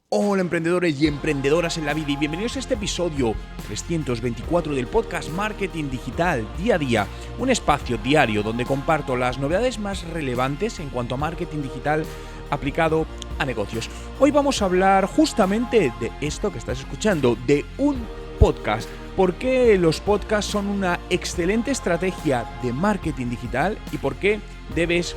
Hola emprendedores y emprendedoras en la vida y bienvenidos a este episodio 324 del podcast Marketing Digital Día a Día, un espacio diario donde comparto las novedades más relevantes en cuanto a marketing digital aplicado a negocios. Hoy vamos a hablar justamente de esto que estás escuchando, de un podcast. ¿Por qué los podcasts son una excelente estrategia de marketing digital y por qué debes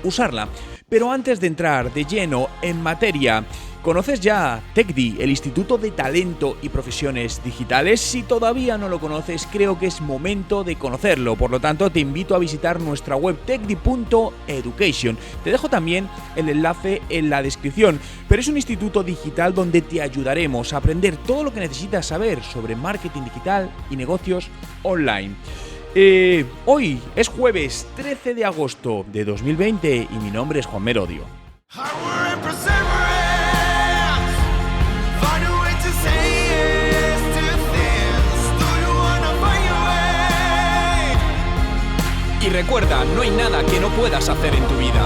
usarla? Pero antes de entrar de lleno en materia, ¿conoces ya TechDi, el Instituto de Talento y Profesiones Digitales? Si todavía no lo conoces, creo que es momento de conocerlo. Por lo tanto, te invito a visitar nuestra web techdi.education. Te dejo también el enlace en la descripción. Pero es un instituto digital donde te ayudaremos a aprender todo lo que necesitas saber sobre marketing digital y negocios online. Hoy es jueves 13 de agosto de 2020 y mi nombre es Juan Merodio. Y recuerda, no hay nada que no puedas hacer en tu vida.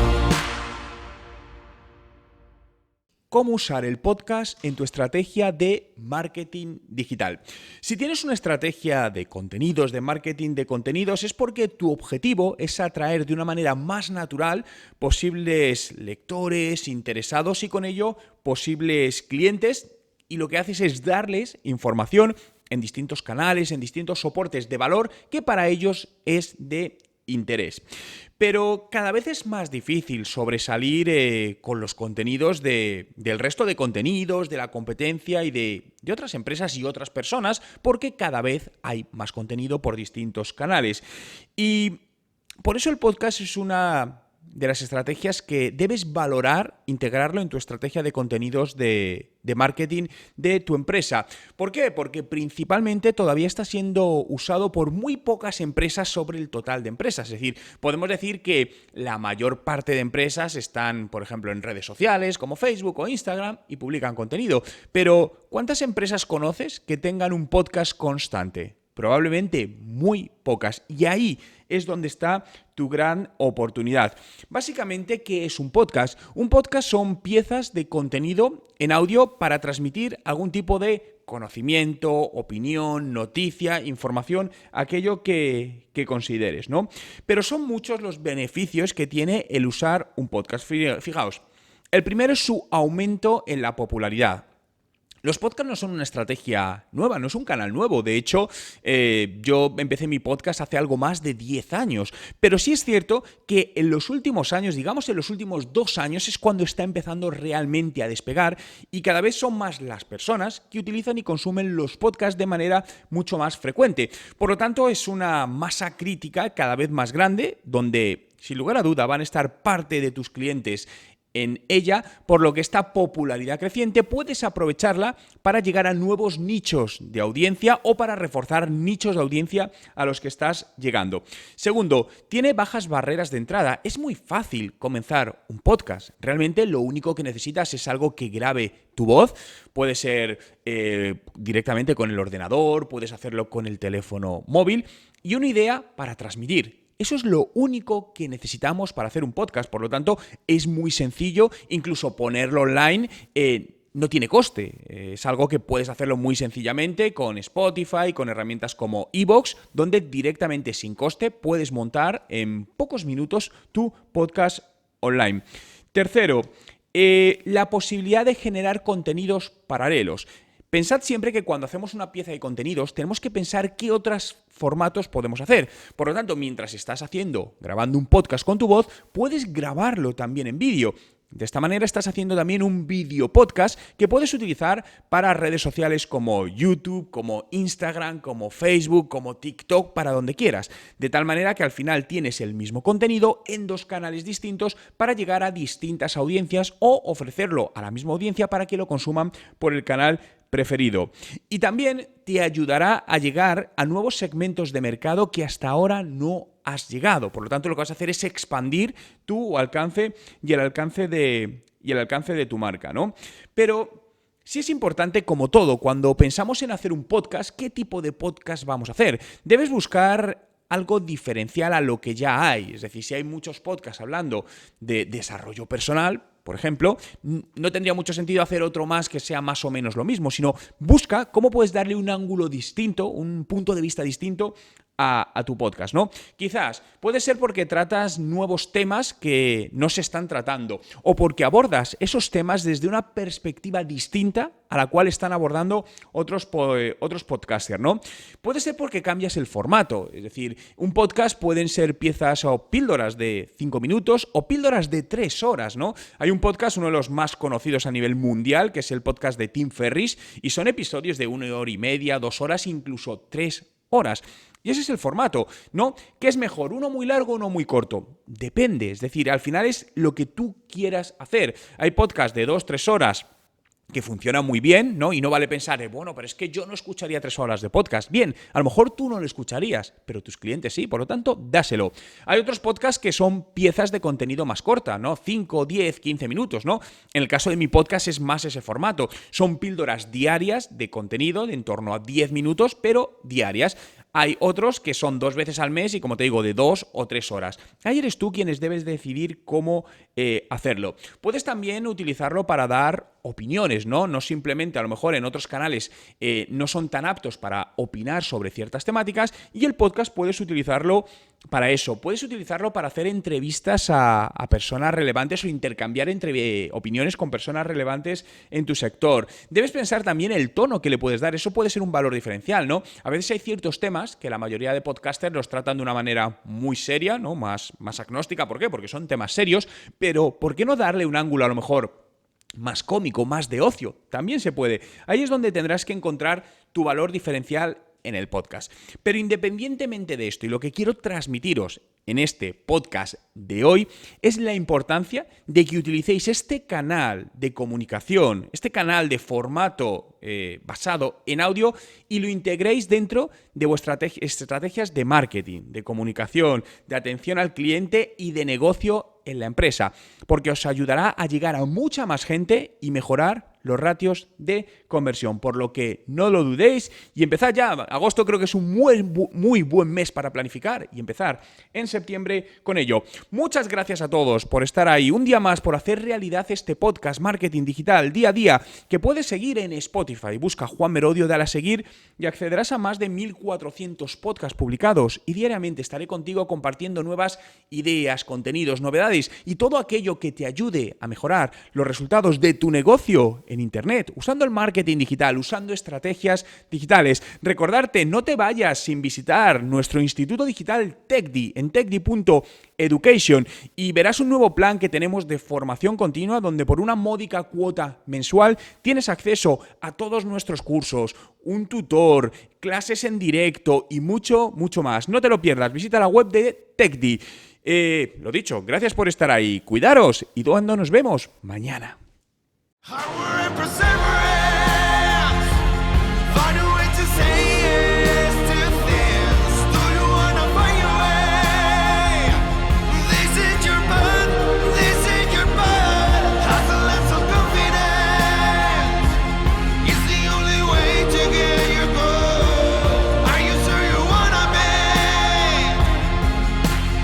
¿Cómo usar el podcast en tu estrategia de marketing digital? Si tienes una estrategia de contenidos, de marketing de contenidos, es porque tu objetivo es atraer de una manera más natural posibles lectores, interesados y con ello posibles clientes, y lo que haces es darles información en distintos canales, en distintos soportes de valor que para ellos es de interés. Pero cada vez es más difícil sobresalir con los contenidos del resto de contenidos, de la competencia y de otras empresas y otras personas, porque cada vez hay más contenido por distintos canales. Y por eso el podcast es una de las estrategias que debes valorar, integrarlo en tu estrategia de contenidos de marketing de tu empresa. ¿Por qué? Porque principalmente todavía está siendo usado por muy pocas empresas sobre el total de empresas. Es decir, podemos decir que la mayor parte de empresas están, por ejemplo, en redes sociales como Facebook o Instagram y publican contenido. Pero, ¿cuántas empresas conoces que tengan un podcast constante? Probablemente muy pocas. Y ahí es donde está tu gran oportunidad. Básicamente, ¿qué es un podcast? Un podcast son piezas de contenido en audio para transmitir algún tipo de conocimiento, opinión, noticia, información, aquello que consideres, ¿no? Pero son muchos los beneficios que tiene el usar un podcast. Fijaos, el primero es su aumento en la popularidad. Los podcasts no son una estrategia nueva, no es un canal nuevo. De hecho, yo empecé mi podcast hace algo más de 10 años. Pero sí es cierto que en los últimos años, digamos en los últimos 2 años, es cuando está empezando realmente a despegar y cada vez son más las personas que utilizan y consumen los podcasts de manera mucho más frecuente. Por lo tanto, es una masa crítica cada vez más grande donde, sin lugar a duda, van a estar parte de tus clientes en ella, por lo que esta popularidad creciente puedes aprovecharla para llegar a nuevos nichos de audiencia o para reforzar nichos de audiencia a los que estás llegando. Segundo, tiene bajas barreras de entrada. Es muy fácil comenzar un podcast. Realmente lo único que necesitas es algo que grabe tu voz. Puede ser directamente con el ordenador, puedes hacerlo con el teléfono móvil y una idea para transmitir. Eso es lo único que necesitamos para hacer un podcast. Por lo tanto, es muy sencillo. Incluso ponerlo online no tiene coste. Es algo que puedes hacerlo muy sencillamente con Spotify, con herramientas como iVoox, donde directamente sin coste puedes montar en pocos minutos tu podcast online. Tercero, la posibilidad de generar contenidos paralelos. Pensad siempre que cuando hacemos una pieza de contenidos tenemos que pensar qué otros formatos podemos hacer. Por lo tanto, mientras estás grabando un podcast con tu voz, puedes grabarlo también en vídeo. De esta manera estás haciendo también un vídeo podcast que puedes utilizar para redes sociales como YouTube, como Instagram, como Facebook, como TikTok, para donde quieras. De tal manera que al final tienes el mismo contenido en 2 canales distintos para llegar a distintas audiencias o ofrecerlo a la misma audiencia para que lo consuman por el canal preferido. Y también te ayudará a llegar a nuevos segmentos de mercado que hasta ahora no has llegado. Por lo tanto, lo que vas a hacer es expandir tu alcance y el alcance de tu marca, ¿no? Pero sí es importante, como todo, cuando pensamos en hacer un podcast, ¿qué tipo de podcast vamos a hacer? Debes buscar algo diferencial a lo que ya hay. Es decir, si hay muchos podcasts hablando de desarrollo personal, por ejemplo, no tendría mucho sentido hacer otro más que sea más o menos lo mismo, sino busca cómo puedes darle un ángulo distinto, un punto de vista distinto a tu podcast, ¿no? Quizás puede ser porque tratas nuevos temas que no se están tratando o porque abordas esos temas desde una perspectiva distinta a la cual están abordando otros podcasters, ¿no? Puede ser porque cambias el formato, es decir, un podcast pueden ser piezas o píldoras de 5 minutos o píldoras de 3 horas, ¿no? Hay un podcast, uno de los más conocidos a nivel mundial, que es el podcast de Tim Ferriss, y son episodios de 1 hora y media, 2 horas, incluso 3 horas. Y ese es el formato, ¿no? ¿Qué es mejor? ¿Uno muy largo o uno muy corto? Depende, es decir, al final es lo que tú quieras hacer. Hay podcasts de 2-3 horas que funciona muy bien, ¿no? Y no vale pensar, bueno, pero es que yo no escucharía 3 horas de podcast. Bien, a lo mejor tú no lo escucharías, pero tus clientes sí, por lo tanto, dáselo. Hay otros podcasts que son piezas de contenido más corta, ¿no? 5, 10, 15 minutos, ¿no? En el caso de mi podcast es más ese formato. Son píldoras diarias de contenido de en torno a 10 minutos, pero diarias. Hay otros que son 2 veces al mes y, como te digo, de 2 o 3 horas. Ahí eres tú quienes debes decidir cómo hacerlo. Puedes también utilizarlo para dar opiniones, ¿no? No simplemente, a lo mejor en otros canales no son tan aptos para opinar sobre ciertas temáticas y el podcast puedes utilizarlo para eso. Puedes utilizarlo para hacer entrevistas a personas relevantes o intercambiar opiniones con personas relevantes en tu sector. Debes pensar también el tono que le puedes dar. Eso puede ser un valor diferencial, ¿no? A veces hay ciertos temas que la mayoría de podcasters los tratan de una manera muy seria, ¿no? Más agnóstica. ¿Por qué? Porque son temas serios, pero ¿por qué no darle un ángulo a lo mejor más cómico, más de ocio? También se puede. Ahí es donde tendrás que encontrar tu valor diferencial en el podcast. Pero independientemente de esto, y lo que quiero transmitiros en este podcast de hoy es la importancia de que utilicéis este canal de comunicación, este canal de formato basado en audio y lo integréis dentro de vuestras estrategias de marketing, de comunicación, de atención al cliente y de negocio en la empresa, porque os ayudará a llegar a mucha más gente y mejorar los ratios de conversión, por lo que no lo dudéis y empezad ya. Agosto creo que es un muy buen mes para planificar y empezar en septiembre con ello. Muchas gracias a todos por estar ahí un día más, por hacer realidad este podcast Marketing Digital día a día, que puedes seguir en Spotify. Busca Juan Merodio, dale a seguir y accederás a más de 1.400 podcasts publicados y diariamente estaré contigo compartiendo nuevas ideas, contenidos, novedades y todo aquello que te ayude a mejorar los resultados de tu negocio en Internet, usando el marketing digital, usando estrategias digitales. Recordarte, no te vayas sin visitar nuestro Instituto Digital TechDi en techdi.education y verás un nuevo plan que tenemos de formación continua donde por una módica cuota mensual tienes acceso a todos nuestros cursos, un tutor, clases en directo y mucho más. No te lo pierdas, visita la web de TechDi. Lo dicho, gracias por estar ahí, cuidaros y cuando nos vemos mañana.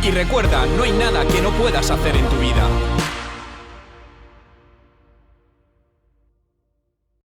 Y recuerda, no hay nada que no puedas hacer en tu vida.